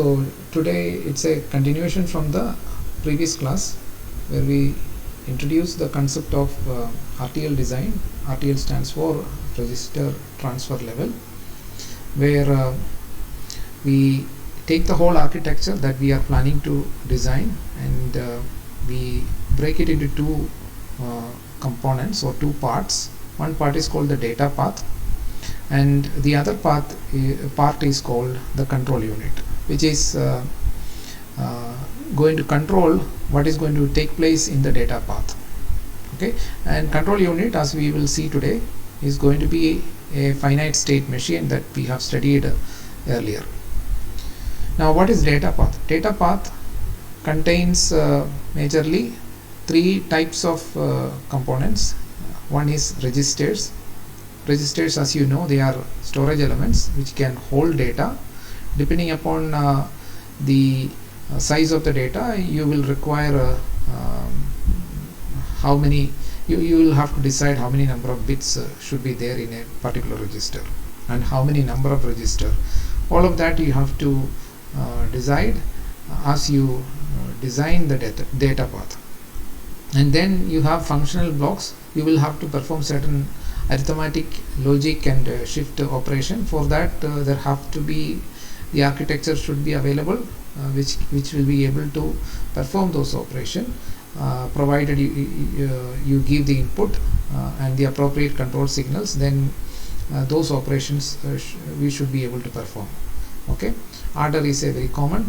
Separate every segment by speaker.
Speaker 1: So today it's a continuation from the previous class where we introduced the concept of RTL design. RTL stands for register transfer level, where we take the whole architecture that we are planning to design and we break it into two components or two parts. One part is called the data path, and the other part is called the control unit, which is going to control what is going to take place in the data path. Okay, and control unit, as we will see today, is going to be a finite state machine that we have studied earlier. Now, what is data path? Data path contains majorly three types of components. One is registers. Registers, as you know, they are storage elements which can hold data. Depending upon the size of the data, you will require how many, you will have to decide how many number of bits should be there in a particular register and how many number of register. All of that you have to decide as you design the data path. And then you have functional blocks. You will have to perform certain arithmetic, logic and shift operation. For that there have to be, the architecture should be available which will be able to perform those operations, provided you give the input and the appropriate control signals. Then those operations we should be able to perform. Okay, adder is a very common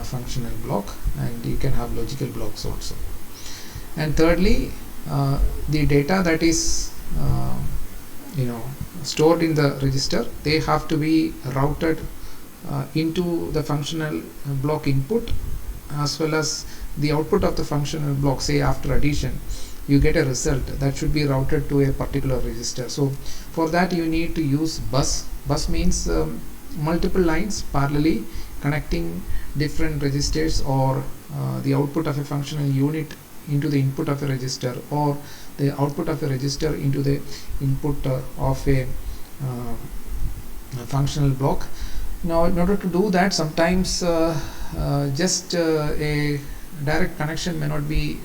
Speaker 1: functional block, and you can have logical blocks also. And thirdly, the data that is stored in the register, they have to be routed into the functional block input, as well as the output of the functional block. Say after addition you get a result that should be routed to a particular register. So for that you need to use bus. Bus means multiple lines parallelly connecting different registers, or the output of a functional unit into the input of a register, or the output of a register into the input of a functional block. Now, in order to do that, sometimes just a direct connection may not be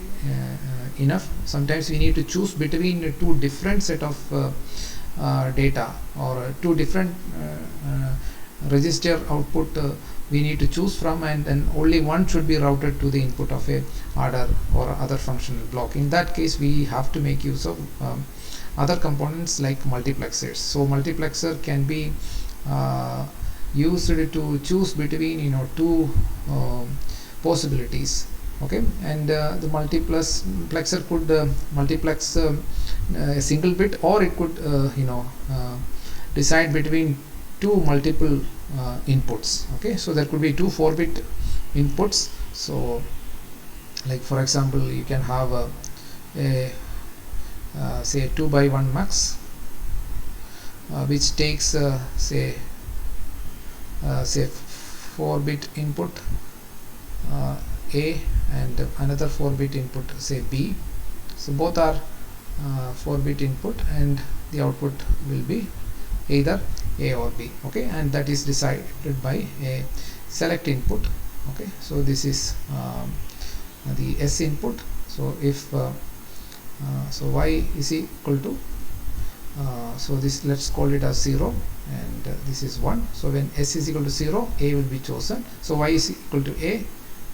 Speaker 1: enough. Sometimes we need to choose between two different set of data, or two different register output we need to choose from, and then only one should be routed to the input of a adder or other functional block. In that case, we have to make use of other components like multiplexers. So multiplexer can be used to choose between two possibilities. Okay, and the multiplexer could multiplex a single bit, or it could decide between two multiple inputs. Okay, so there could be two 4-bit inputs. So like for example, you can have a say 2x1 max which takes say 4-bit input A, and another 4-bit input say B. So both are 4-bit input, and the output will be either A or B. Okay, and that is decided by a select input. Okay, so this is the S input. So if so y is equal to so this, let's call it as 0, and this is 1. So when S is equal to 0, A will be chosen. So y is equal to A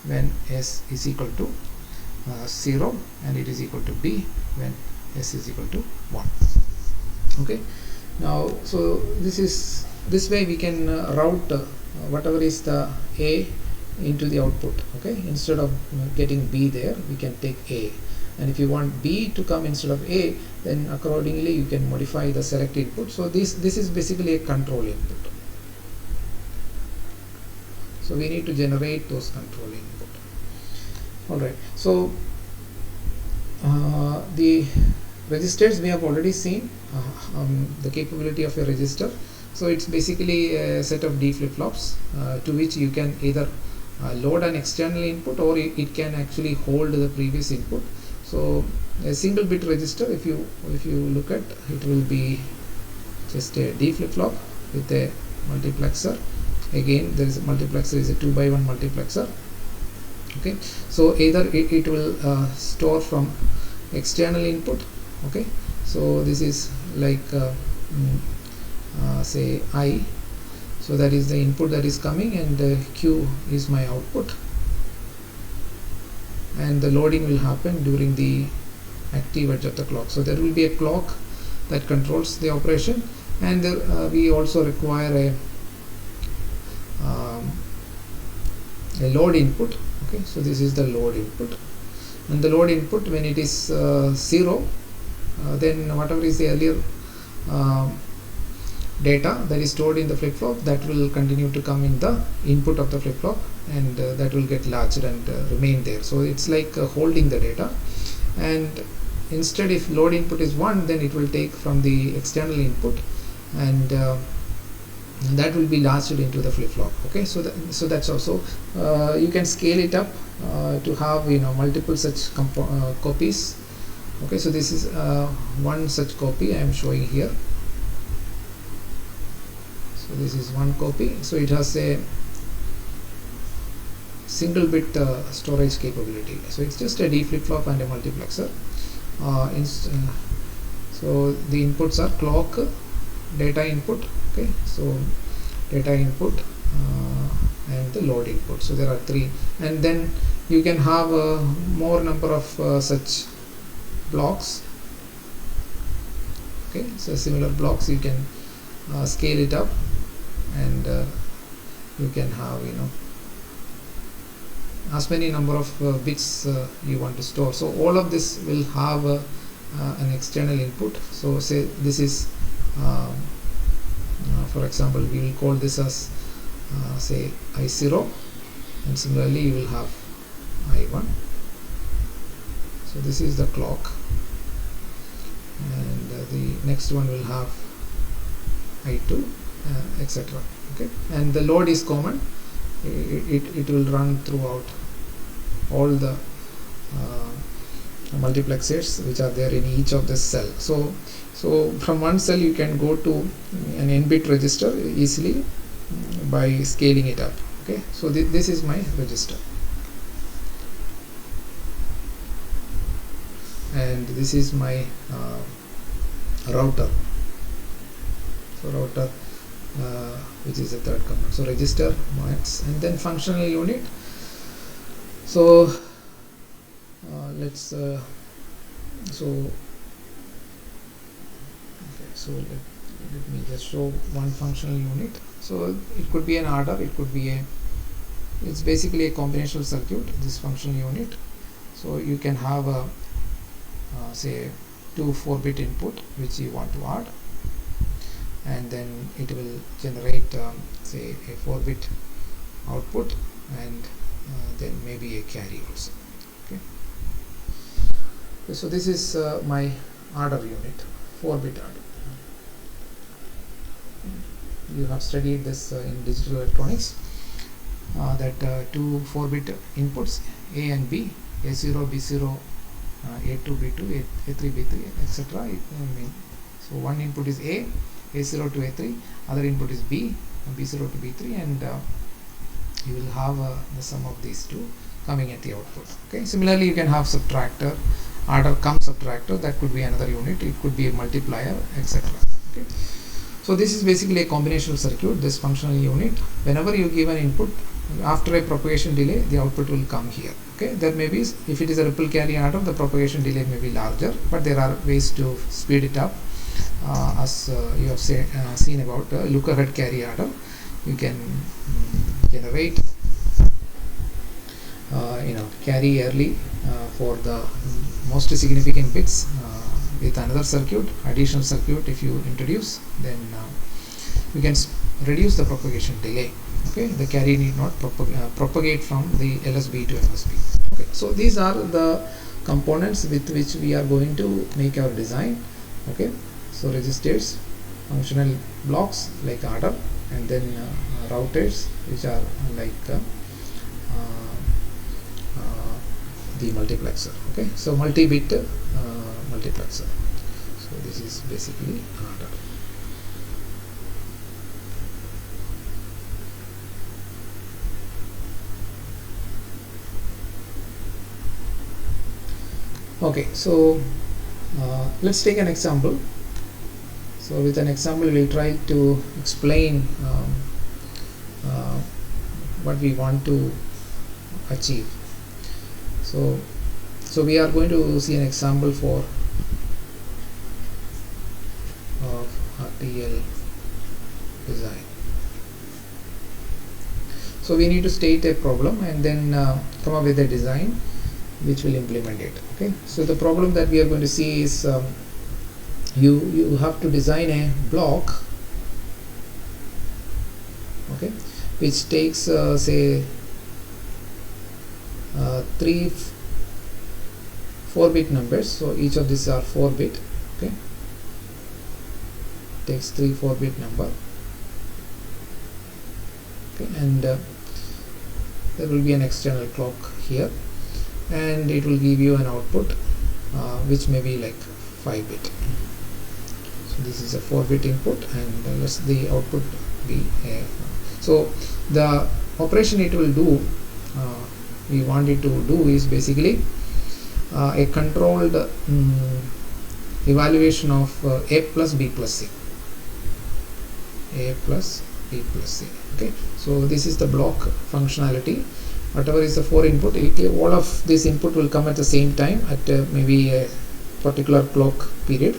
Speaker 1: when S is equal to 0, and it is equal to B when S is equal to 1. Okay, now so this way we can route whatever is the A into the output. Okay, instead of getting B there, we can take A, and if you want B to come instead of A, then accordingly you can modify the select input. So this is basically a control input. So we need to generate those control input. Alright, so the registers we have already seen the capability of a register. So it's basically a set of D flip-flops to which you can either load an external input, or it can actually hold the previous input. So a single bit register, if you look at, it will be just a D flip-flop with a multiplexer again there is a multiplexer, is a 2x1 multiplexer. Okay, so either it will store from external input. Okay, so this is like say I, so that is the input that is coming, and Q is my output, and the loading will happen during the active edge of the clock. So there will be a clock that controls the operation, and there, we also require a load input. Okay, so this is the load input, and the load input, when it is 0, then whatever is the earlier data that is stored in the flip-flop, that will continue to come in the input of the flip-flop, and that will get latched and remain there. So it's like holding the data, and instead if load input is 1, then it will take from the external input, and that will be latched into the flip-flop. Okay, so that's also you can scale it up to have multiple such copies. Okay, so this is one such copy I am showing here. So this is one copy, so it has a single bit storage capability. So it's just a D flip-flop and a multiplexer. So the inputs are clock, data input. Okay, so data input and the load input. So there are 3, and then you can have more number of such blocks. Okay, so similar blocks you can scale it up, and you can have as many number of bits you want to store. So all of this will have an external input. So say this is for example, we will call this as say I0, and similarly you will have I1. So this is the clock, and the next one will have I2, etc. Okay, and the load is common. It will run throughout all the multiplexers which are there in each of the cell. So from one cell you can go to an n-bit register easily by scaling it up. Okay, so this is my register, and this is my router. So router, which is the third command. So register, max, and then functional unit. So let's let me just show one functional unit. So it could be an adder, it could be it's basically a combinational circuit, this functional unit. So you can have a say 2 4-bit input which you want to add, and then it will generate say a 4-bit output, and then maybe a carry also. Okay, so this is my adder unit, 4-bit adder. You have studied this in digital electronics, that 2 4-bit inputs, A and B, A0 B0, A2 B2, A3 B3, etc. So one input is A0 to A3, other input is B, B0 to B3, and you will have the sum of these two coming at the output. Okay, similarly you can have subtractor, adder cum subtractor, that could be another unit, it could be a multiplier, etc. Okay, so this is basically a combinational circuit, this functional unit. Whenever you give an input, after a propagation delay, the output will come here. Okay, there may be, if it is a ripple carry adder, the propagation delay may be larger, but there are ways to speed it up. As you have seen about Lukahart carry adder, you can generate carry early for the most significant bits with another circuit, additional circuit. If you introduce, then you can reduce the propagation delay. Okay, the carry need not propagate from the LSB to MSB. Okay, so these are the components with which we are going to make our design. Okay, so registers, functional blocks like adder, and then routers which are like the multiplexer. Okay, so multi-bit multiplexer. So this is basically adder. Okay, so let's take an example. So with an example we'll try to explain uh, what we want to achieve. So we are going to see an example for RTL design. So we need to state a problem and then come up with a design which will implement it. Okay, so the problem that we are going to see is you have to design a block, okay, which takes say 3 4-bit numbers. So each of these are 4-bit. Okay, takes 3 4-bit number. Okay, and there will be an external clock here, and it will give you an output which may be like 5-bit. So this is a 4-bit input, and let's the output be so the operation it will do, we want it to do is basically a controlled evaluation of a plus b plus c. A plus b plus c. Okay, so this is the block functionality. Whatever is the 4 input, all of this input will come at the same time at maybe a particular clock period,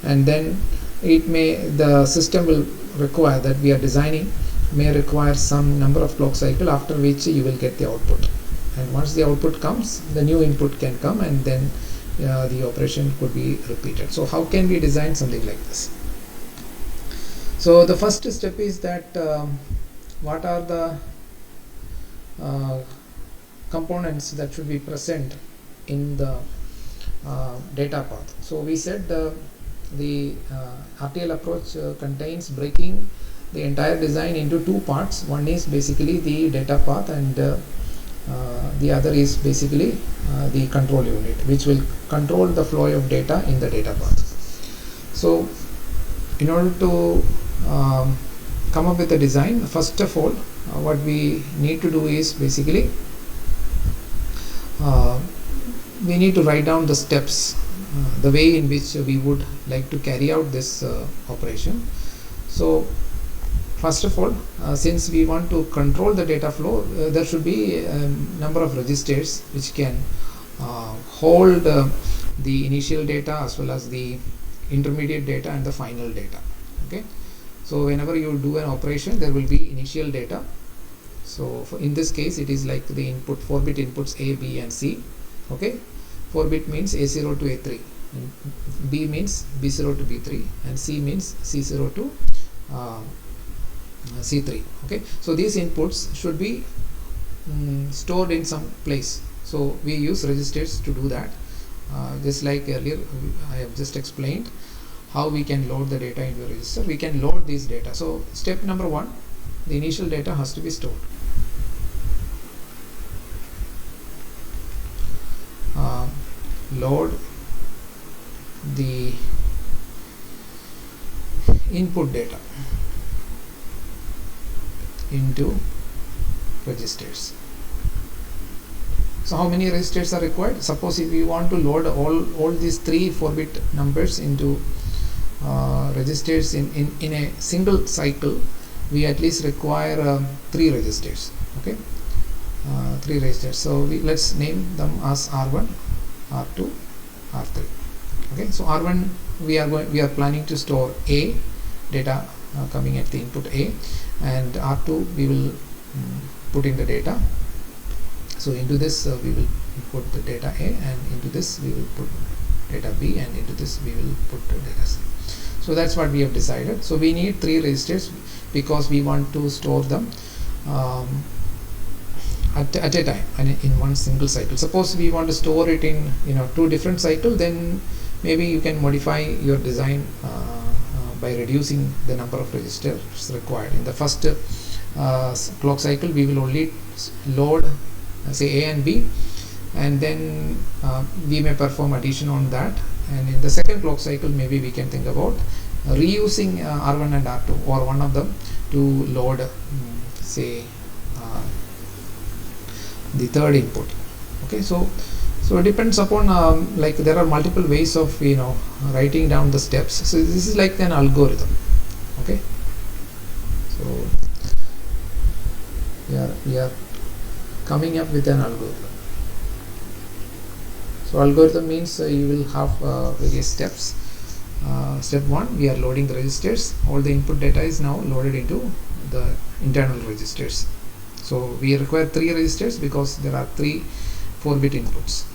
Speaker 1: and then the system will require that we are designing may require some number of clock cycle, after which you will get the output. And once the output comes, the new input can come, and then the operation could be repeated. So how can we design something like this? So the first step is that what are the components that should be present in the data path. So we said the RTL approach contains breaking the entire design into 2 parts. One is basically the data path, and the other is basically the control unit, which will control the flow of data in the data path. So in order to come up with a design, first of all what we need to do is basically we need to write down the steps, the way in which we would like to carry out this operation. So first of all, since we want to control the data flow, there should be a number of registers which can hold the initial data as well as the intermediate data and the final data. Okay, so whenever you do an operation, there will be initial data. So in this case, it is like the input 4-bit inputs A, B and C. Okay, 4-bit means A0 to A3, and B means B0 to B3, and C means C0 to C3. Okay, so these inputs should be stored in some place. So we use registers to do that. Just like earlier I have just explained how we can load the data into a register. We can load these data. So step number 1, the initial data has to be stored. Load the input data into registers. So how many registers are required? Suppose if you want to load all these 3 4-bit numbers into registers in a single cycle, we at least require 3 registers. Okay, 3 registers. So let's name them as R1, R2, R3. Okay, so R1 we are planning to store A data coming at the input A, and R2 we will put in the data. So into this we will put the data A, and into this we will put data B, and into this we will put the data C. So that's what we have decided. So we need 3 registers because we want to store them at a time and in one single cycle. Suppose we want to store it in 2 different cycles, then maybe you can modify your design by reducing the number of registers required. In the first clock cycle, we will only load say A and B, and then we may perform addition on that. And in the second clock cycle, maybe we can think about reusing R1 and R2 or one of them to load say the third input. Okay, so So it depends upon like there are multiple ways of writing down the steps. So this is like an algorithm. Okay, so we are coming up with an algorithm. So algorithm means you will have various steps. Step 1, we are loading the registers. All the input data is now loaded into the internal registers. So we require 3 registers because there are 3 4-bit inputs.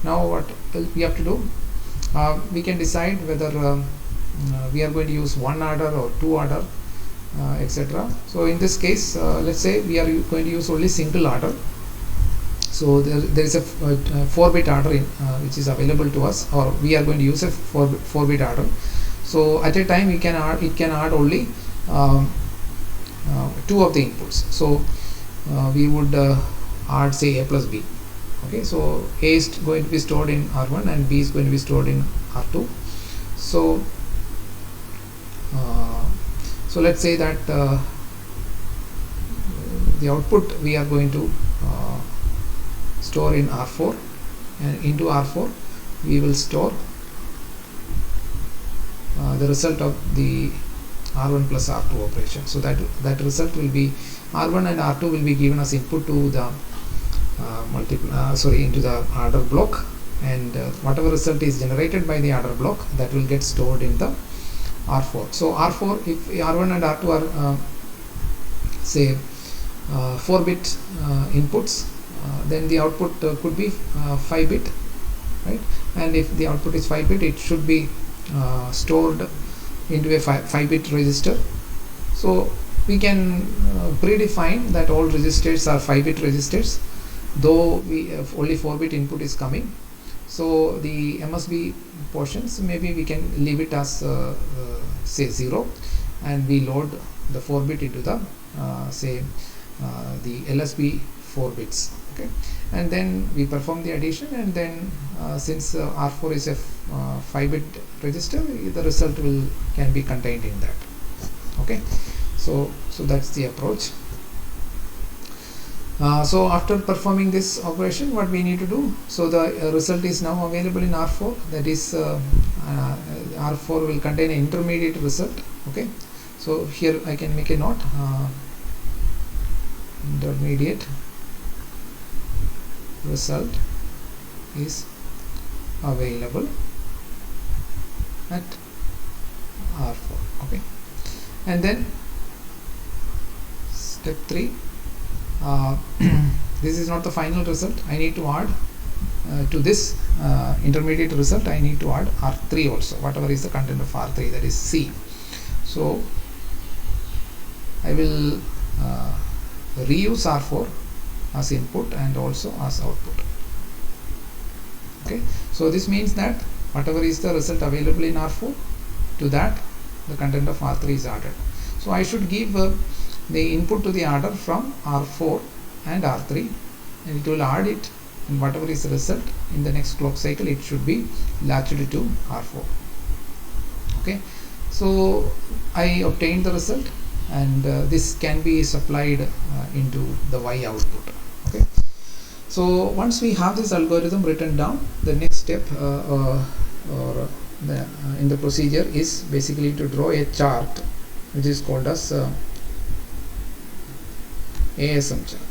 Speaker 1: Now what we have to do, we can decide whether we are going to use 1 adder or 2 adder, etc. So in this case, let's say we are going to use only single adder. So there is a 4-bit adder which is available to us, or we are going to use a 4-bit adder. So at a time it can add only 2 of the inputs. So we would add, say, a plus b. Okay, so a is going to be stored in R1 and b is going to be stored in R2. So so let's say that the output we are going to store in R4, and into R4 we will store the result of the R1 plus R2 operation. So that result will be R1 and R2 will be given as input to the into the adder block, and whatever result is generated by the adder block, that will get stored in the R4. So R4, if R1 and R2 are say 4-bit inputs, then the output could be 5-bit, right? And if the output is 5-bit, it should be stored into a 5-bit register. So we can predefine that all registers are 5-bit registers, though we only 4-bit input is coming. So the MSB portions, maybe we can leave it as say 0, and we load the 4-bit into the say the LSB 4 bits. Okay, and then we perform the addition, and then since R4 is a 5-bit register, the result can be contained in that. Okay, so that's the approach. So after performing this operation, what we need to do, so the result is now available in R4, that is R4 will contain an intermediate result. Okay, so here I can make a note, intermediate result is available at R4. Okay, and then step 3, this is not the final result. I need to add to this intermediate result, I need to add R3 also, whatever is the content of R3, that is C. So I will reuse R4 as input and also as output. Okay, so this means that whatever is the result available in R4, to that the content of R3 is added. So I should give the input to the adder from R4 and R3, and it will add it, and whatever is the result in the next clock cycle, it should be latched to R4. Okay, so I obtained the result, and this can be supplied into the Y output. Okay, so once we have this algorithm written down, the next step in the procedure is basically to draw a chart which is called as ASM chart.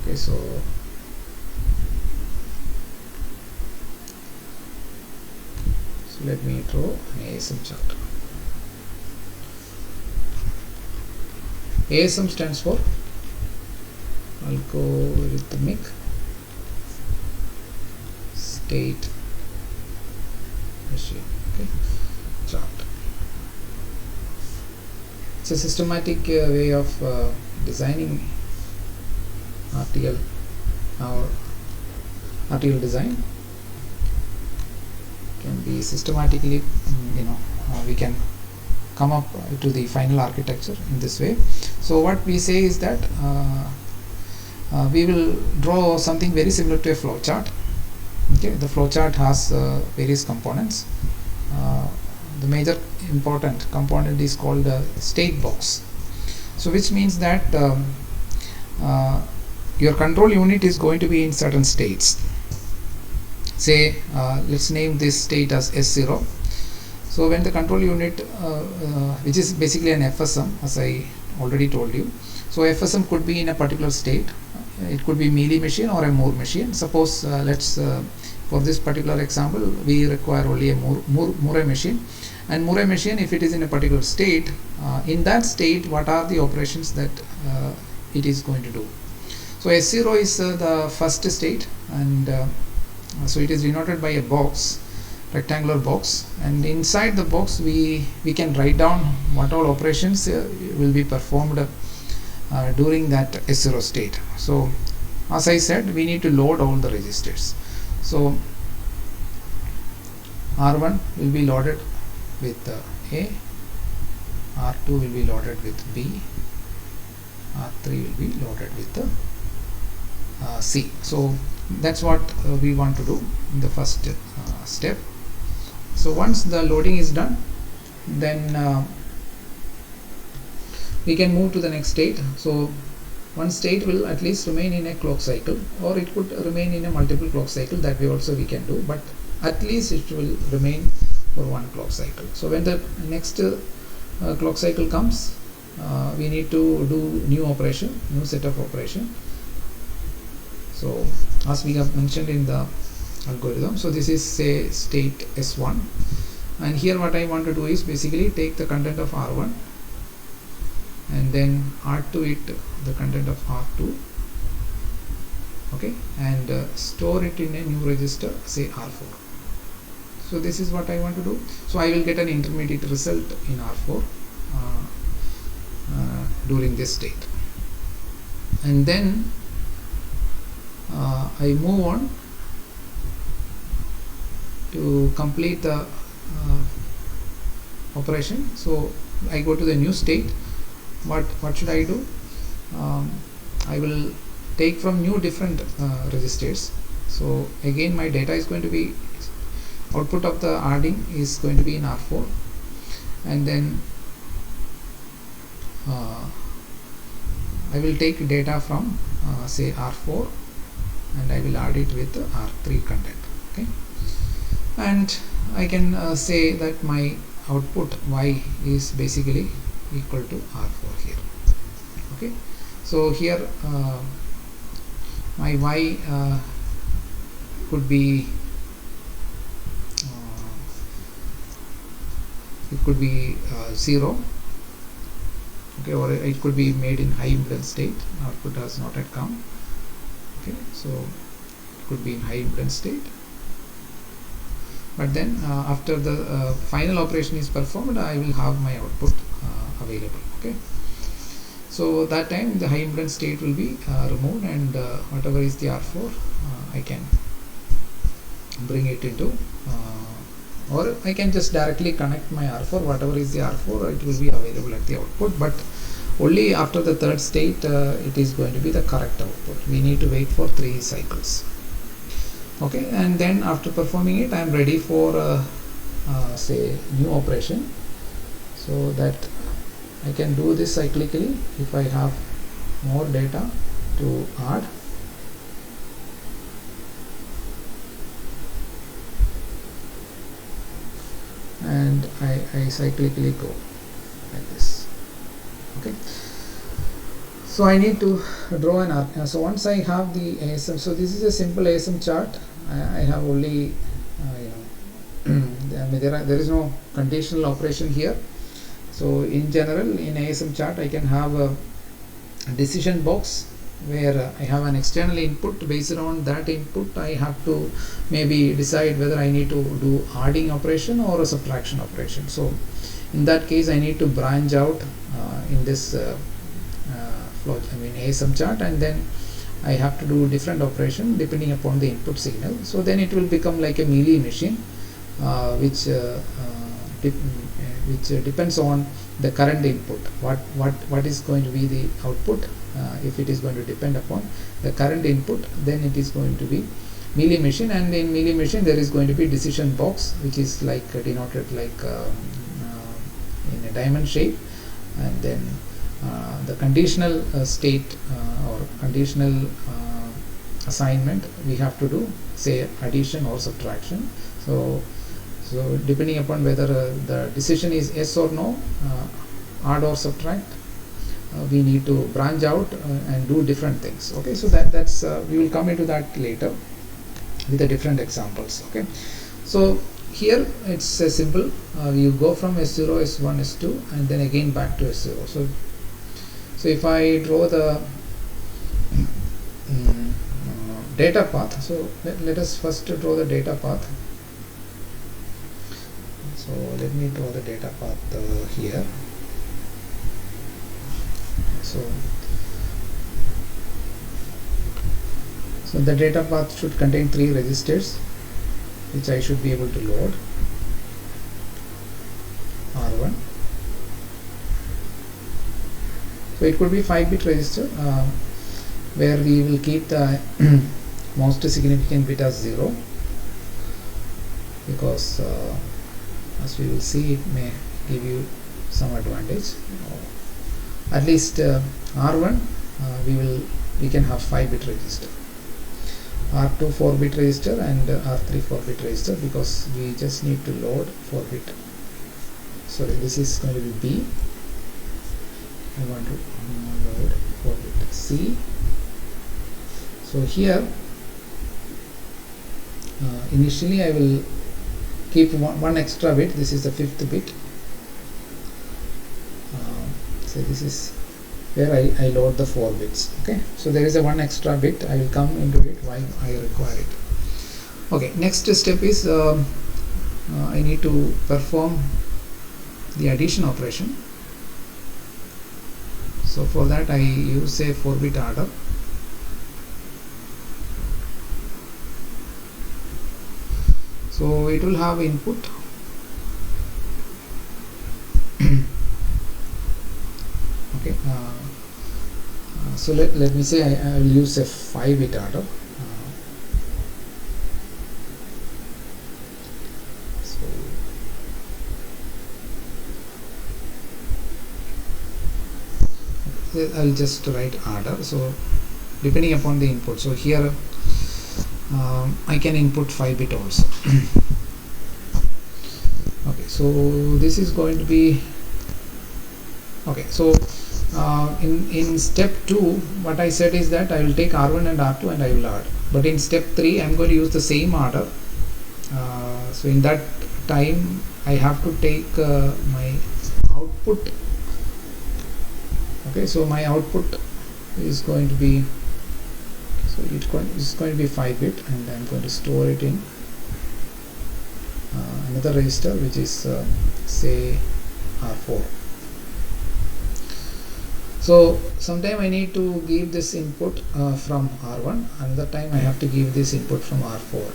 Speaker 1: Okay, so let me draw an ASM chart. ASM stands for algorithmic state machine. Okay, chart. It's a systematic way of designing RTL or RTL design. Can be systematically, we can come up to the final architecture in this way. So what we say is that we will draw something very similar to a flow chart. Okay, the flowchart has various components. The major important component is called state box. So which means that your control unit is going to be in certain states. Say let's name this state as S0. So when the control unit which is basically an FSM, as I already told you, so FSM could be in a particular state. It could be Mealy machine or a Moore machine. Suppose let's for this particular example we require only a Moore machine, and Moore machine, if it is in a particular state, in that state what are the operations that it is going to do. So S0 is the first state, and so it is denoted by a box, rectangular box, and inside the box we can write down what all operations will be performed during that S0 state. So as I said, we need to load all the registers. So R1 will be loaded with A, R2 will be loaded with B, R3 will be loaded with C. So that's what we want to do in the first step. So once the loading is done, then we can move to the next state. So one state will at least remain in a clock cycle, or it could remain in a multiple clock cycle. That way also we can do, but at least it will remain for one clock cycle. So when the next clock cycle comes, we need to do new operation, new set of operation. So as we have mentioned in the algorithm, so this is say state S1, and here what I want to do is basically take the content of R1 and then add to it the content of R2, okay, and store it in a new register, say R4. So this is what I want to do. So I will get an intermediate result in R4 during this state, and then I move on to complete the operation. So I go to the new state. What should I do? I will take from new different registers. So again my data is going to be, output of the adding is going to be in R4, and then I will take data from say R4 and I will add it with the R3 content, okay, and I can say that my output Y is basically equal to R4 here, okay. So here my Y could be it could be 0, okay, or it could be made in high impedance state. Output has not yet come, okay, so it could be in high impedance state, but then after the final operation is performed, I will have my output available, okay. So that time the high impedance state will be removed, and whatever is the R4 I can bring it into or I can just directly connect my R4, whatever is the R4 it will be available at the output, but only after the third state it is going to be the correct output. We need to wait for 3 cycles, okay, and then after performing it I am ready for say new operation, so that I can do this cyclically if I have more data to add. And I cyclically go like this, okay. So I need to draw an arc. So once I have the ASM, so this is a simple ASM chart. I have only I mean there is no conditional operation here. So in general in ASM chart I can have a decision box where I have an external input. Based on that input I have to maybe decide whether I need to do adding operation or a subtraction operation. So in that case I need to branch out in this ASM chart, and then I have to do different operation depending upon the input signal. So then it will become like a Mealy machine which depends on the current input. What is going to be the output? If it is going to depend upon the current input, then it is going to be mealy machine, and in mealy machine there is going to be decision box, which is like denoted like in a diamond shape, and then the conditional state or conditional assignment we have to do, say addition or subtraction. So depending upon whether the decision is yes or no, add or subtract, we need to branch out and do different things. Okay, so that's we will come into that later with the different examples. Okay, so here it's a simple, you go from S0, S1, S2 and then again back to S0. So if I draw the data path, so let us first draw the data path. So let me draw the data path here. So the data path should contain 3 registers, which I should be able to load. R1. So it could be 5-bit register where we will keep the most significant bit as 0, because as we will see, it may give you some advantage. At least R1 we can have 5-bit register, R2 4-bit register, and R3 4-bit register, because we just need to load 4-bit. Sorry, this is going to be B. I want to load 4-bit C. So here initially I will keep one extra bit. This is the 5th bit. So this is where I load the 4 bits. Okay, so there is a 1 extra bit. I will come into it while I require it. Okay, next step is I need to perform the addition operation. So for that I use a 4-bit adder. So it will have input okay, so let me say I will use a 5-bit adder. I'll just write adder. So depending upon the input, so here I can input 5-bit also. Okay, so this is going to be okay. So in step 2, what I said is that I will take R1 and R2 and I will add, but in step 3 I am going to use the same order. So in that time I have to take my output. Okay, so my output is going to be, so it's going to be 5-bit, and I'm going to store it in another register, which is say R4. So sometime I need to give this input from R1, another time I have to give this input from R4.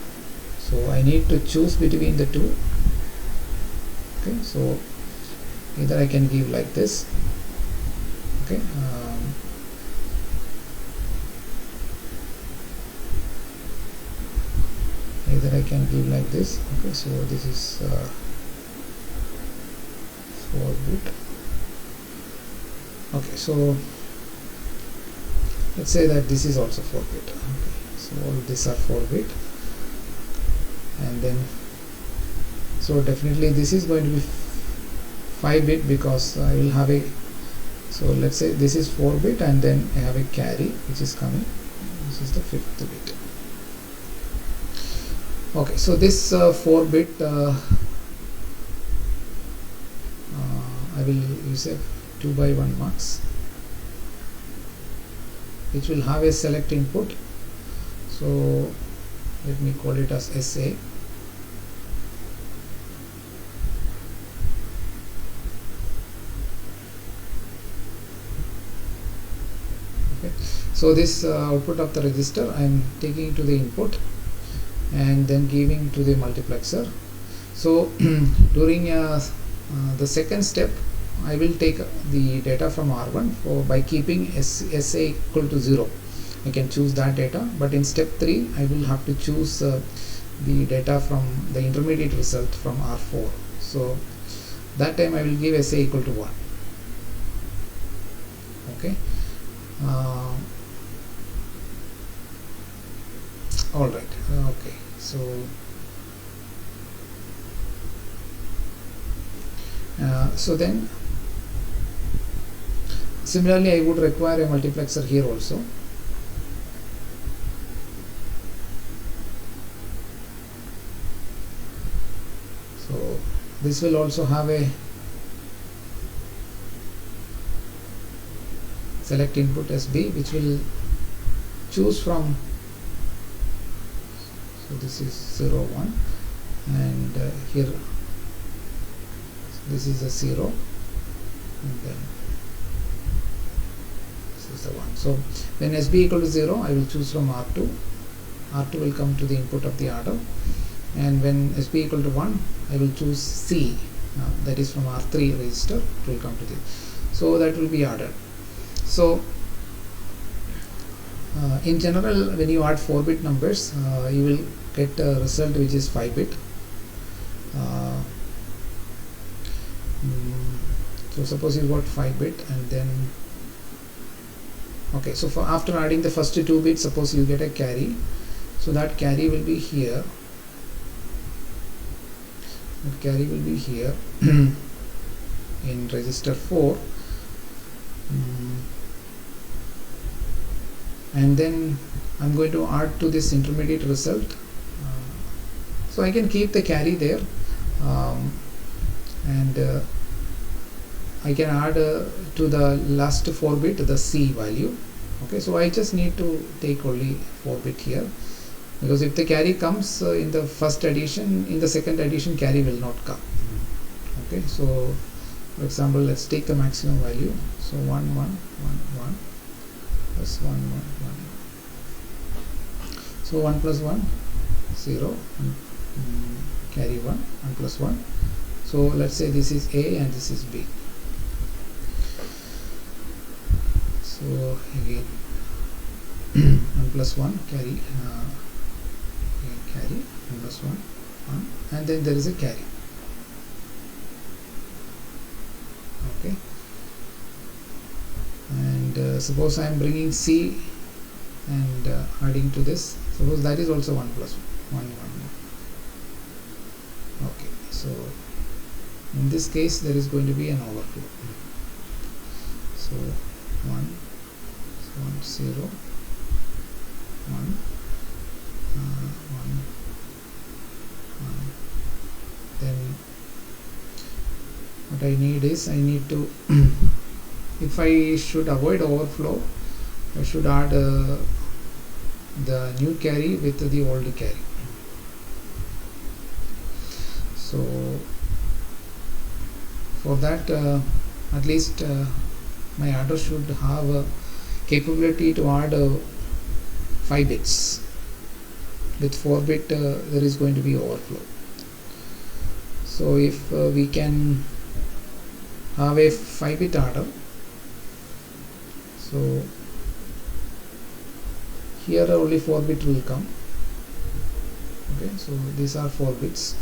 Speaker 1: So I need to choose between the two. Okay, so either I can give like this. Okay, either I can give like this. Okay, so this is 4-bit. Okay, so let's say that this is also 4-bit. Okay, so all these are 4-bit, and then so definitely this is going to be 5-bit, because I will have a, so let's say this is 4-bit, and then I have a carry which is coming. This is the 5th bit. Okay, so this 4-bit I will use a 2x1 mux, which will have a select input. So let me call it as SA. So this output of the register I am taking to the input and then giving to the multiplexer. So during the second step, I will take the data from R1 by keeping SA equal to 0. I can choose that data, but in step 3 I will have to choose the data from the intermediate result from R4. So that time I will give SA equal to 1. Okay. All right. Okay. So then similarly I would require a multiplexer here also. So this will also have a select input SB, which will choose from, so this is 0 1, and here this is a 0, and then this is the 1. So when SB equal to 0, I will choose from R2. R2 will come to the input of the adder, and when SB equal to 1, I will choose C, that is from R3 register, it will come to this. So that will be ordered. So in general, when you add 4-bit numbers, you will get a result which is 5-bit. So suppose you got 5-bit, and then okay, so for after adding the first 2 bits, suppose you get a carry, so that carry will be here. That carry will be here in register 4. And then I'm going to add to this intermediate result, so I can keep the carry there, and I can add to the last 4-bit the C value. Okay, so I just need to take only 4-bit here, because if the carry comes in the first addition, in the second addition carry will not come. Okay, so for example, let's take the maximum value. So 1 1 1 1 plus 1 1 1. So 1 plus 1 0, carry 1 plus 1. So let's say this is A and this is B. So again 1 plus 1 carry, carry 1 plus 1 1, and then there is a carry. Okay, and suppose I am bringing C and adding to this, suppose that is also 1 plus 1 1 1. Okay, so in this case there is going to be an overflow. So 1 0 1 1 1. Then what I need is, I need to if I should avoid overflow, I should add the new carry with the old carry. So for that, at least my adder should have a capability to add 5 bits. With 4-bit there is going to be overflow. So if we can have a 5-bit adder, so here only 4-bit will come. Okay, so these are 4 bits.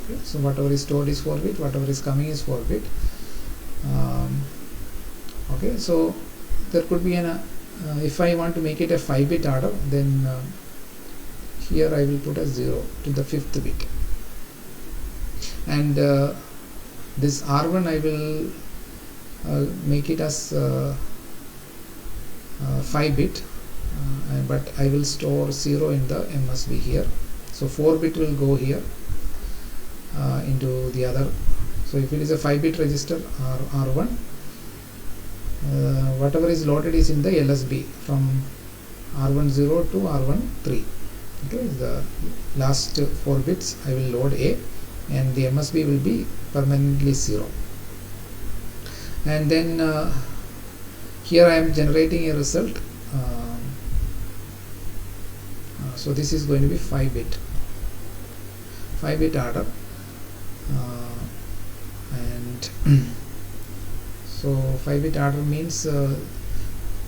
Speaker 1: Okay, so whatever is stored is 4-bit, whatever is coming is 4-bit. Okay, so there could be an if I want to make it a 5-bit adder, then here I will put a 0 to the 5th bit, and this R1 I will make it as 5-bit, but I will store 0 in the MSB here. So 4-bit will go here into the other. So if it is a 5-bit register R1, whatever is loaded is in the LSB from R10 to R13. Okay, the last 4 bits I will load A, and the MSB will be permanently 0. And then here I am generating a result. So this is going to be 5-bit adder, and so 5-bit adder means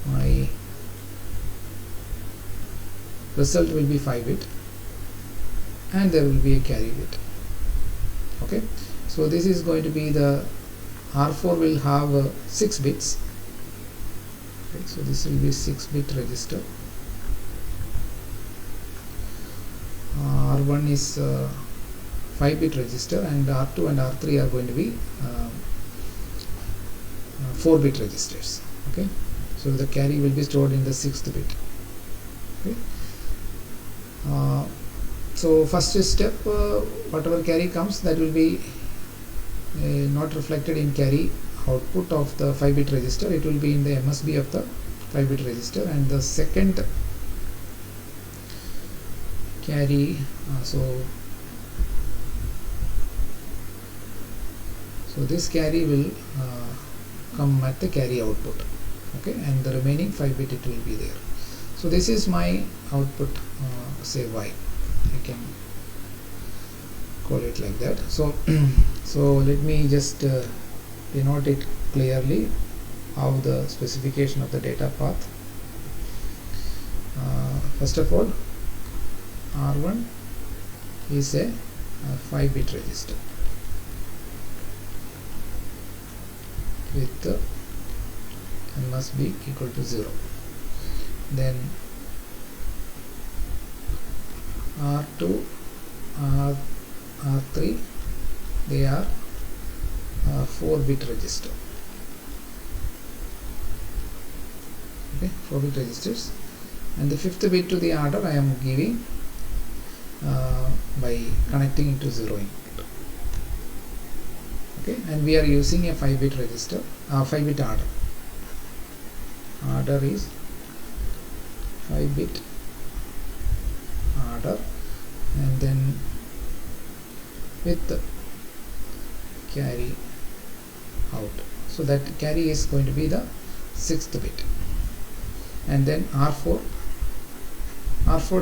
Speaker 1: my result will be 5 bit, and there will be a carry bit. Okay, so this is going to be the R4 will have 6 bits. Okay, so this will be 6 bit register. R1 is 5 bit register, and R2 and R3 are going to be 4 bit registers. Okay, so the carry will be stored in the 6th bit. Okay, so first step, whatever carry comes, that will be not reflected in carry output of the 5 bit register. It will be in the MSB of the 5 bit register, and the second carry, so this carry will come at the carry output. Okay, and the remaining 5 bit, it will be there. So this is my output, say Y, I can call it like that. So so let me just denote it clearly, how the specification of the data path. First of all, R1 is a 5 bit register with the must be equal to 0. Then R2, R3, they are 4 bit register. Okay, 4 bit registers, and the 5th bit to the adder I am giving by connecting it to 0 input. Okay, and we are using a 5 bit register, 5 bit adder. Adder is 5 bit adder, and then with the carry out. So that carry is going to be the 6th bit, and then R4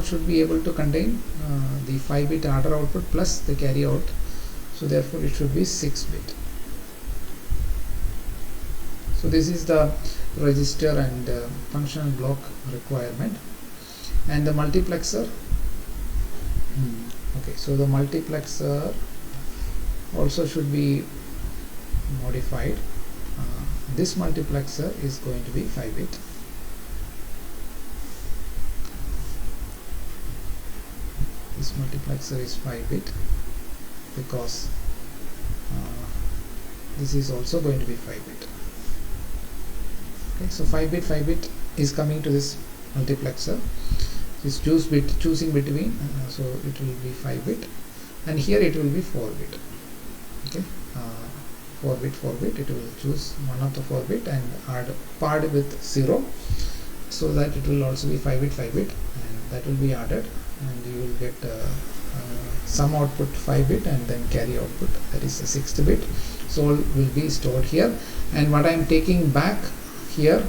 Speaker 1: should be able to contain the 5 bit adder output plus the carry out, so therefore it should be 6 bit. So this is the register and functional block requirement. And the multiplexer, okay, so the multiplexer also should be modified. This multiplexer is going to be 5 bit. This multiplexer is 5 bit because this is also going to be 5 bit. Okay, so 5 bit is coming to this multiplexer. This choosing between, so it will be 5 bit, and here it will be 4 bit. Okay, 4 bit, it will choose one of the 4 bit and paired with 0, so that it will also be 5 bit, and that will be added, and you will get some output 5 bit and then carry output, that is the 6th bit. So all will be stored here, and what I am taking back here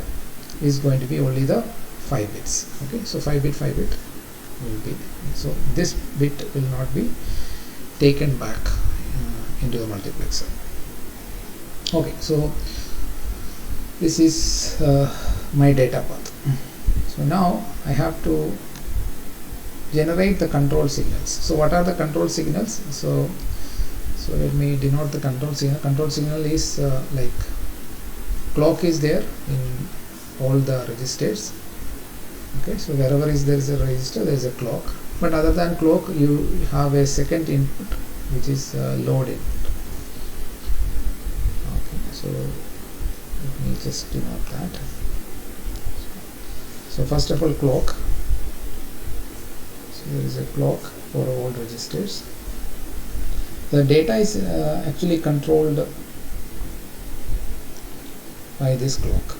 Speaker 1: is going to be only the 5 bits. Okay, so 5 bit will be, so this bit will not be taken back into the multiplexer. Okay, so this is my data path. So now I have to generate the control signals. So what are the control signals? So let me denote the control signal. Control signal is like clock is there in all the registers. Okay, so wherever there is a register, there is a clock, but other than clock you have a second input, which is load input. Okay, so let me just denote that. So first of all, clock. So there is a clock for all registers. The data is actually controlled by this clock.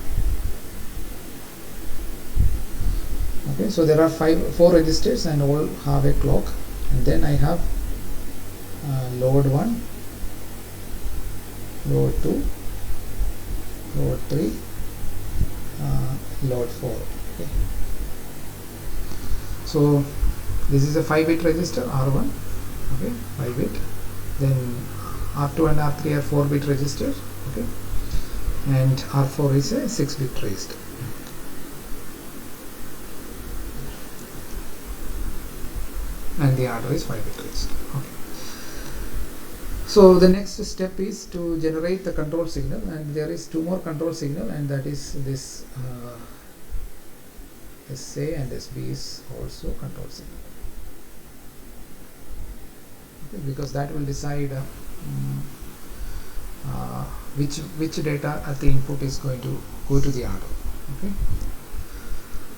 Speaker 1: Okay, so there are 4 registers and all have a clock, and then I have load 1, load 2, load 3, load 4. Okay, so this is a 5 bit register R1. Okay, 5 bit. Then R2 and R3 are 4 bit registers. Okay, and R4 is a 6 bit register. and the order is 5 bit register. Okay. So the next step is to generate the control signal, and there is 2 more control signal, and that is this SA and SB is also control signal. Okay, because that will decide which data at the input is going to go to the order. Okay.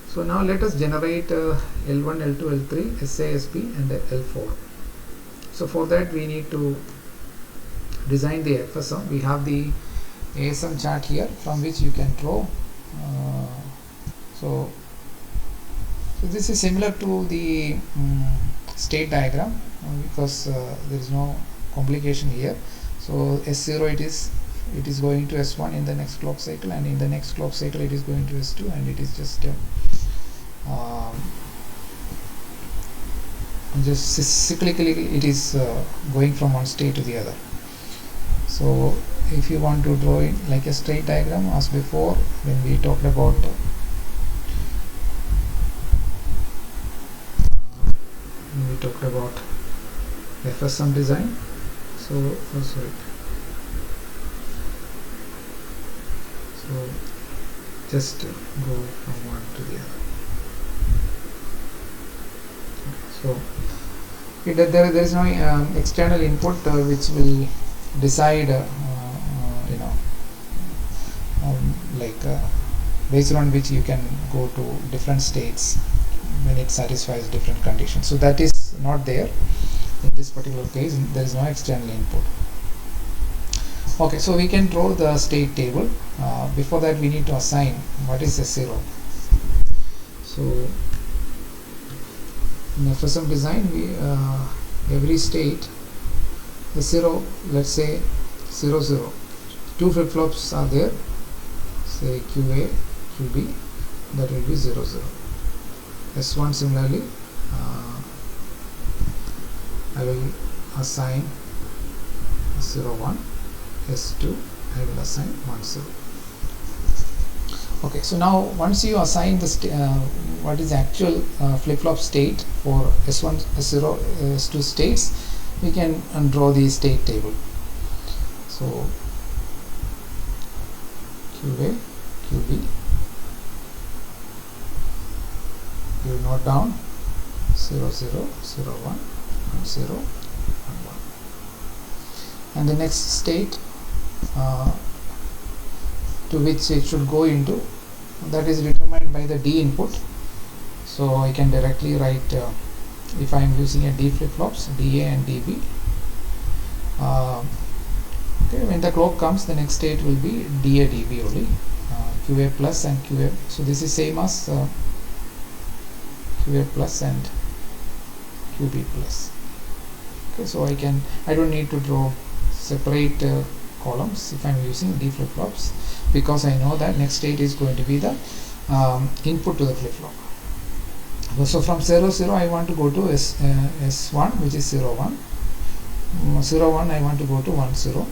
Speaker 1: So now let us generate L1, L2, L3, SA, SB and L4. So for that we need to design the FSM. We have the ASM chart here from which you can draw. So this is similar to the state diagram because there is no complication here. So S0 it is going to S1 in the next clock cycle, and in the next clock cycle it is going to S2, and it is just cyclically it is going from one state to the other. So if you want to draw it like a straight diagram as before when we talked about FSM design. So just go from one to the other. So there is no external input which will decide based on which you can go to different states when it satisfies different conditions. So that is not there in this particular case. There is no external input. Okay, so we can draw the state table. Before that we need to assign what is S0. So in FSM design, we every state S0, let's say 0 0, 2 flip-flops are there, say QA, QB, that will be 0 0. S1 similarly I will assign 0 1, S2 I will assign 1 0. Okay, so now once you assign the what is the actual flip-flop state for S1, S0, S2 states, we can draw the state table. So QA, QB, you note down 0 0, 0 1, 1 0, 1 1, and the next state to which it should go into, that is determined by the D input. So I can directly write if I am using a D flip-flops, DA and DB. Okay, when the clock comes, the next state will be DA DB only, QA plus and QA. So this is same as QA plus and QB plus. Okay, so I don't need to draw separate columns if I am using D flip-flops, because I know that next state is going to be the input to the flip-flop. So from 0 0 I want to go to S1, which is 0 1. 0 1 I want to go to 1 0,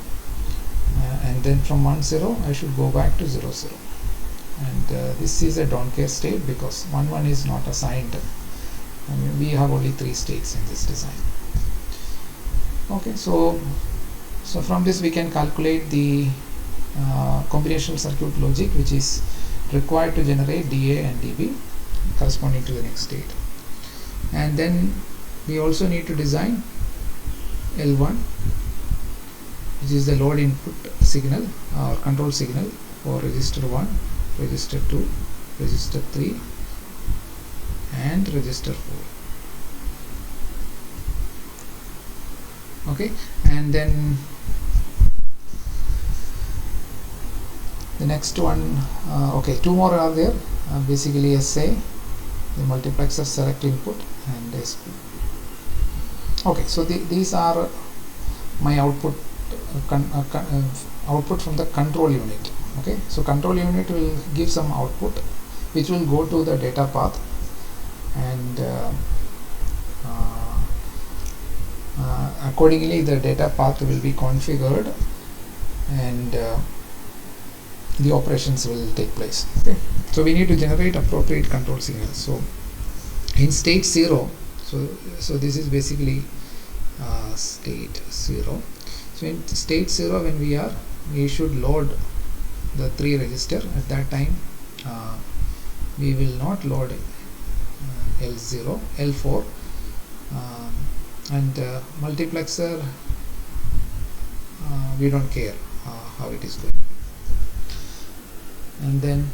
Speaker 1: and then from 1 0 I should go back to 0 0, and this is a don't care state because 1 1 is not assigned. I mean, we have only 3 states in this design. Okay, so from this we can calculate the combinational circuit logic which is required to generate DA and DB corresponding to the next state. And then we also need to design L1, which is the load input signal or control signal for register 1, register 2, register 3 and register 4. Okay, and then the next one, okay, 2 more are there, basically SA, the multiplexer select input, and SP. Okay, so these are my output output from the control unit. Okay, so control unit will give some output which will go to the data path, and accordingly the data path will be configured and the operations will take place. Okay, so we need to generate appropriate control signals. So in state 0, So this is basically state 0. So in state 0, when we should load the 3 register. At that time we will not load L0, L4, and multiplexer we don't care how it is going. And then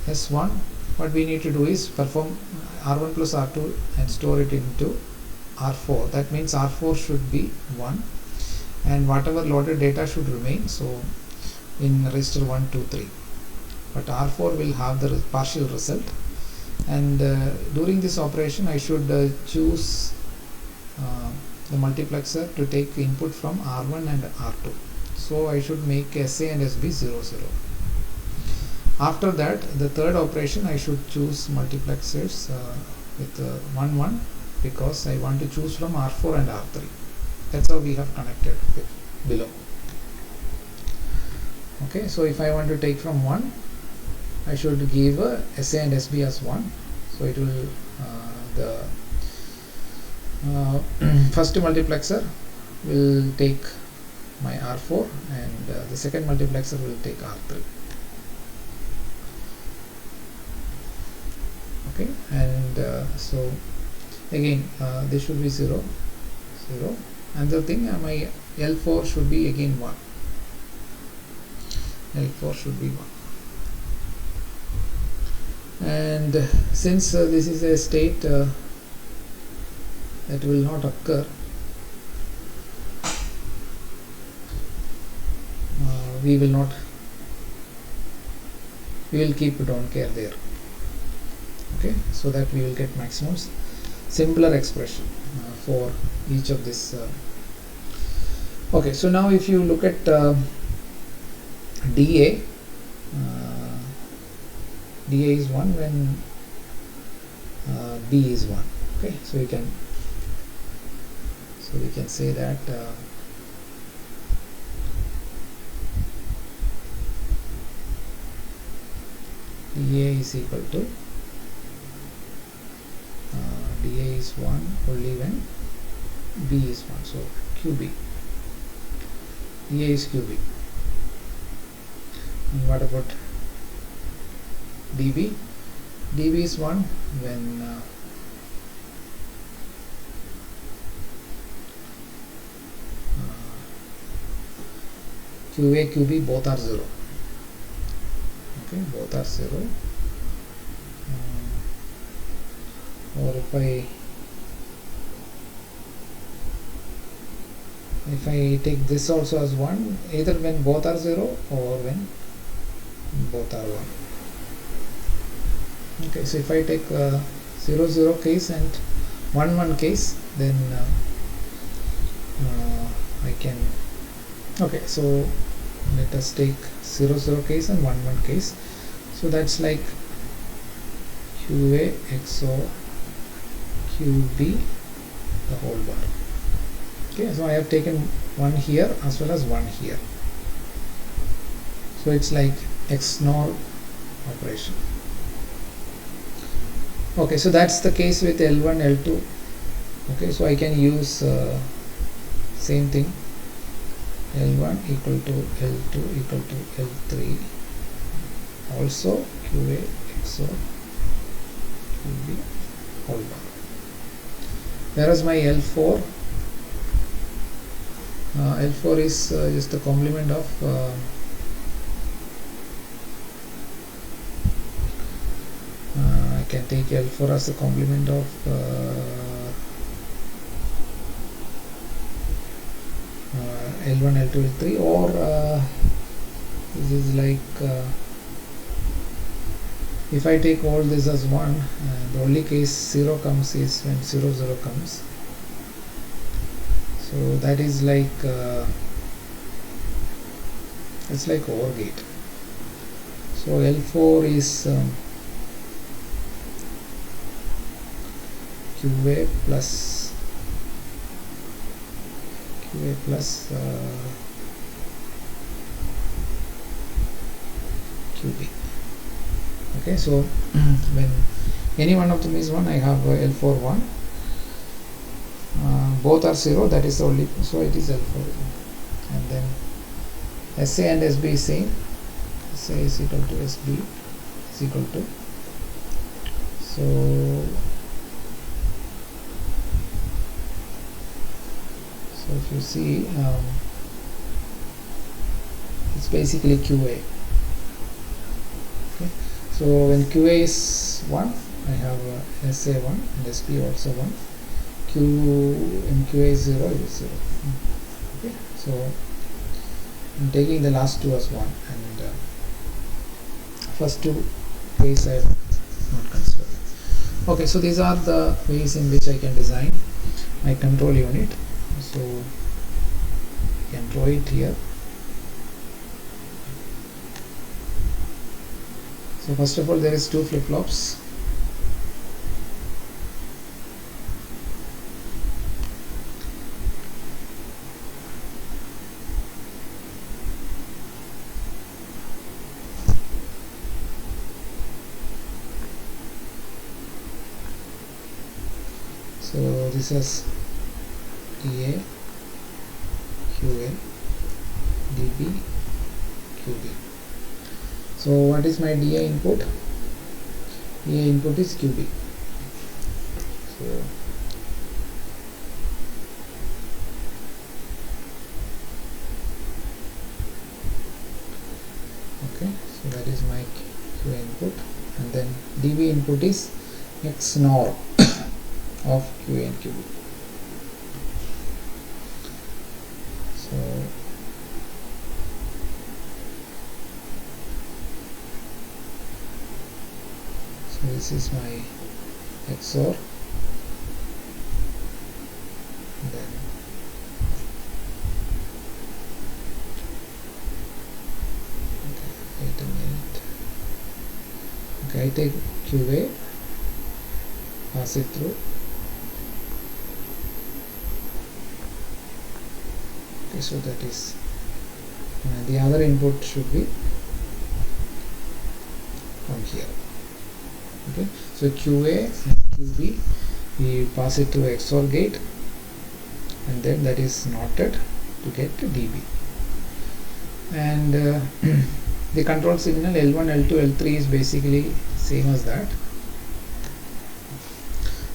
Speaker 1: S1, what we need to do is perform R1 plus R2 and store it into R4. That means R4 should be 1 and whatever loaded data should remain, so in register 1, 2, 3, but R4 will have the partial result. And during this operation I should choose the multiplexer to take input from R1 and R2. So I should make SA and SB 0, 0. After that, the third operation, I should choose multiplexers with 1, 1, because I want to choose from R4 and R3. That's how we have connected with below. Okay, so if I want to take from 1, I should give SA and SB as 1. So it will the first multiplexer will take my R4 and the second multiplexer will take R3. Okay, and so again this should be 0, 0. Another thing, my L4 should be again 1. L4 should be 1. And since this is a state that will not occur, we will keep don't care there. Okay, so that we will get maximum simpler expression for each of this. Okay, so now if you look at DA, DA is 1 when B is 1. Okay, so we can say that DA is equal to DA is 1 only when B is 1. So QB, DA is QB. And what about DB? DB is 1 when QA, QB both are 0. Okay, both are 0. Or if I take this also as 1, either when both are 0 or when both are 1. Okay, so if I take 0, 0 case and 1, 1 case, then I can. Okay, so let us take 0, 0 case and 1, 1 case. So that's like QA XOR QB the whole bar. Okay, so I have taken 1 here as well as 1 here. So it's like XNOR operation. Okay, so that's the case with L1, L2. Okay, so I can use same thing, L1 equal to L2 equal to L3, also QA XOR QB whole bar. Whereas my L4 is just the complement of I can take L4 as a complement of L1, L2, L3, or this is like if I take all this as 1, the only case 0 comes is when 0, 0 comes. So that is like it's like OR gate. So L4 is QA plus QB. Okay, so when any one of them is 1, I have L4 1, both are 0, that is the only, so it is L4. And then SA and SB is same. SA is equal to SB is equal to, so if you see, it's basically QA. Okay, so when QA is 1, I have SA 1 and SP also 1. Q in QA is 0, it is 0. Okay, so I'm taking the last two as 1, and first two ways I have not considered. Okay, so these are the ways in which I can design my control unit. So you can draw it here. So first of all, there is 2 flip-flops. So this is DA, QA, DB, QB. So what is my DA input? DA input is QB. So okay, so that is my QA input, and then DB input is XNOR of QA and QB. So this is my XOR, then wait a minute. Okay, I take QA, pass it through. Okay, so that is the other input should be from here. Okay, so QA and QB, we pass it to XOR gate, and then that is NOTed to get to DB. And the control signal L1, L2, L3 is basically same as that.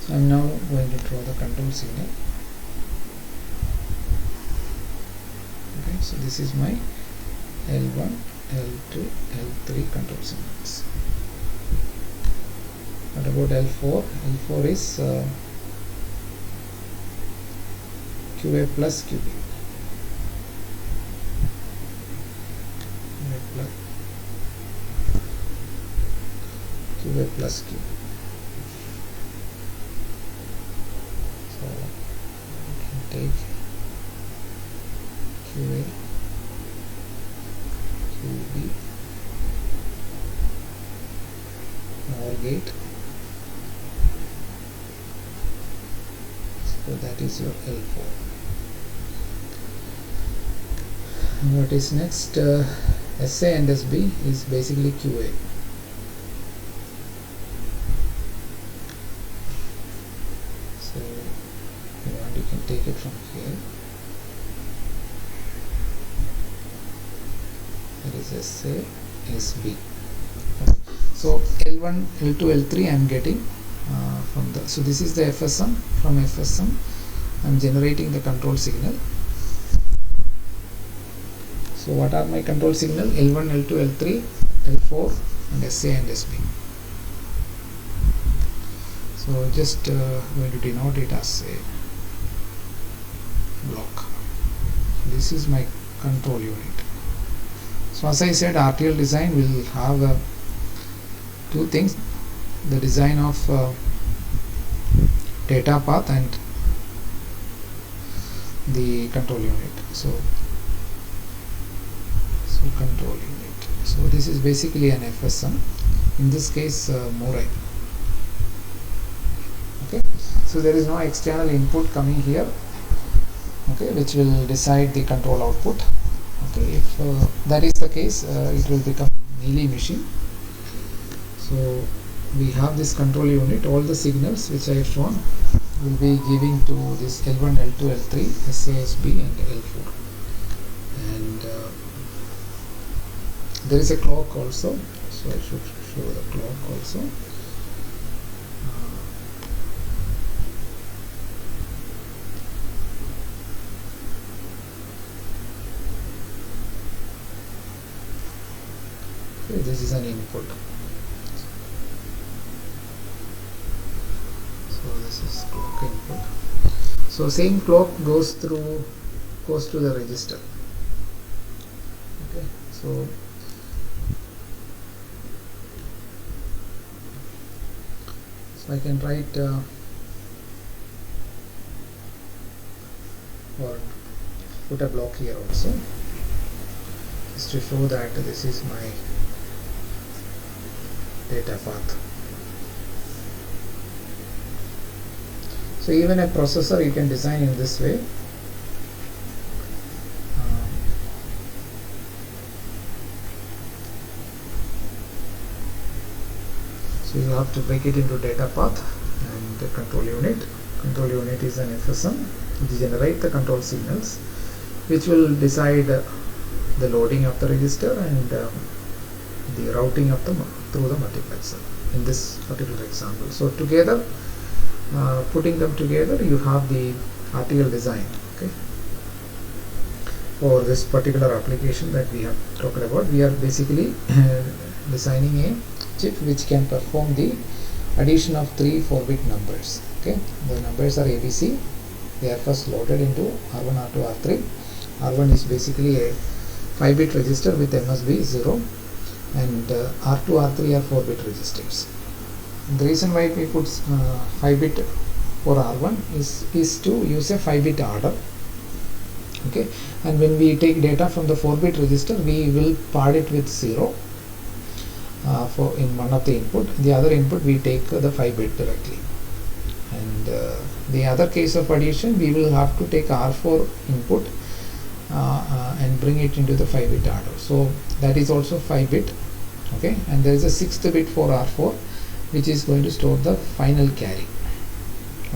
Speaker 1: So I am now going to draw the control signal. Okay, so this is my L1, L2, L3 control signals. What about L4? L4 is QA plus QB. QA plus QB. So I can take QA, QB, NOR gate. So that is your L4. What is next? SA and SB is basically QA. So if you want, you can take it from here. That is SA, SB. Okay. So L1, L2, L3 I am getting from the, so this is the FSM. From FSM I am generating the control signal. So what are my control signal? L1, L2, L3, L4 and SA and SB. So just going to denote it as a block. This is my control unit. So as I said, RTL design will have two things: the design of data path and the control unit. So control unit. So this is basically an FSM. In this case, Moray. Okay. So there is no external input coming here. Okay, which will decide the control output. Okay, if that is the case, it will become Mealy machine. So we have this control unit. All the signals which I have shown will be giving to this L1, L2, L3, SASB and L4. And there is a clock also, so I should show the clock also. Okay, this is an input. So this is clock input. So same clock goes to the register. Okay, so I can write or put a block here also, just to show that this is my data path. So even a processor you can design in this way. So you have to break it into data path and the control unit. Control unit is an FSM which generate the control signals, which will decide the loading of the register and the routing of the through the multiplexer in this particular example. So together, putting them together, you have the RTL design. Okay, for this particular application that we have talked about, we are basically designing a chip which can perform the addition of 3 4-bit numbers. Okay, the numbers are ABC. They are first loaded into R1, R2, R3. R1 is basically a 5-bit register with MSB 0, and R2, R3 are 4-bit registers. And the reason why we put 5-bit for R1 is to use a 5-bit adder. Okay, and when we take data from the 4-bit register, we will pad it with 0 for in one of the input. The other input we take the 5-bit directly, and the other case of addition, we will have to take R4 input and bring it into the 5-bit adder. So that is also 5-bit. Okay, and there is a 6th bit for R4 which is going to store the final carry.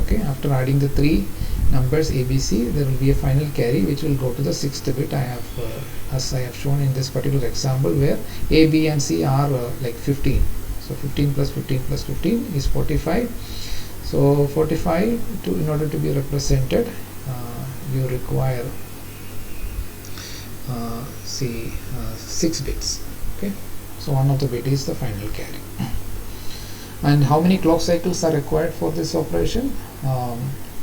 Speaker 1: Okay, after adding the 3 numbers ABC, there will be a final carry which will go to the 6th bit. I have as I have shown in this particular example, where A, B and C are like 15. So 15 plus 15 plus 15 is 45. So 45, in order to be represented, you require 6 bits. Okay, so one of the bit is the final carry. And how many clock cycles are required for this operation?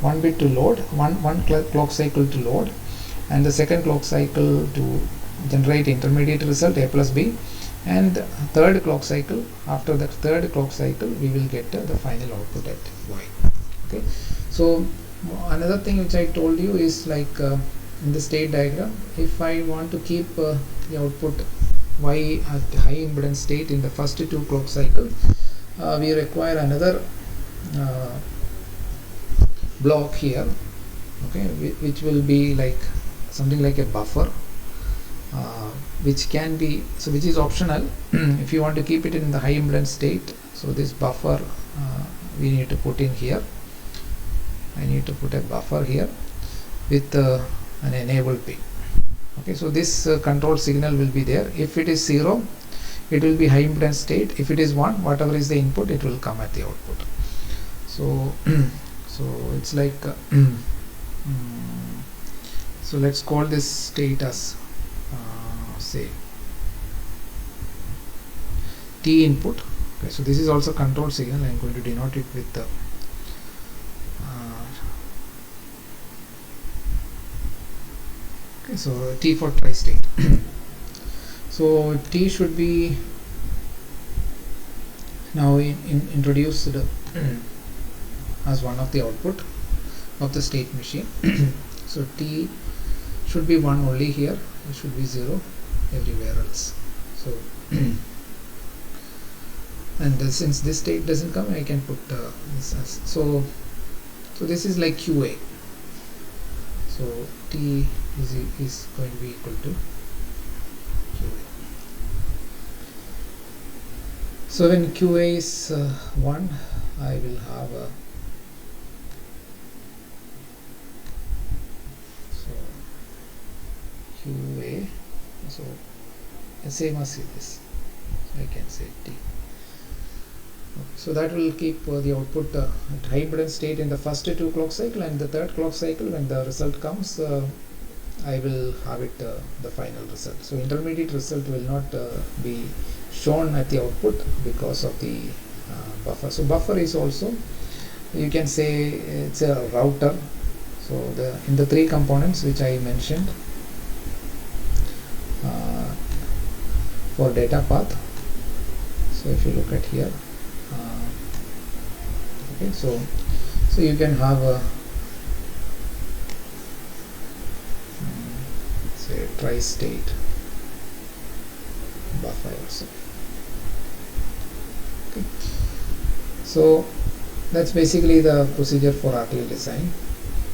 Speaker 1: 1 bit to load, one clock cycle to load, and the second clock cycle to generate intermediate result A plus B, and third clock cycle. After that third clock cycle, we will get the final output at Y. Okay, so another thing which I told you is like in the state diagram, if I want to keep the output Y at high impedance state in the first 2 clock cycles, we require another block here, okay, which will be like something like a buffer, which can be, so which is optional if you want to keep it in the high impedance state. So this buffer we need to put in here. I need to put a buffer here with an enable pin. Okay, so this control signal will be there. If it is 0, it will be high impedance state. If it is 1, whatever is the input, it will come at the output. So so it's like so let's call this state as say T input. Okay, so this is also control signal. I am going to denote it with the okay, so T for tri-state. So T should be now introduced as one of the output of the state machine. So T should be 1 only here. It should be 0 everywhere else. So and since this state doesn't come, I can put this as so this is like QA. So T is going to be equal to QA. So when QA is 1, I will have So same as this, so I can say T. So that will keep the output at high impedance state in the first 2 clock cycle, and the third clock cycle when the result comes, I will have it the final result. So intermediate result will not be shown at the output because of the buffer. So buffer is also, you can say, it's a router. So in the 3 components which I mentioned for data path. So if you look at here, okay, so you can have a say tri-state buffer also. Okay, so that's basically the procedure for RTL design.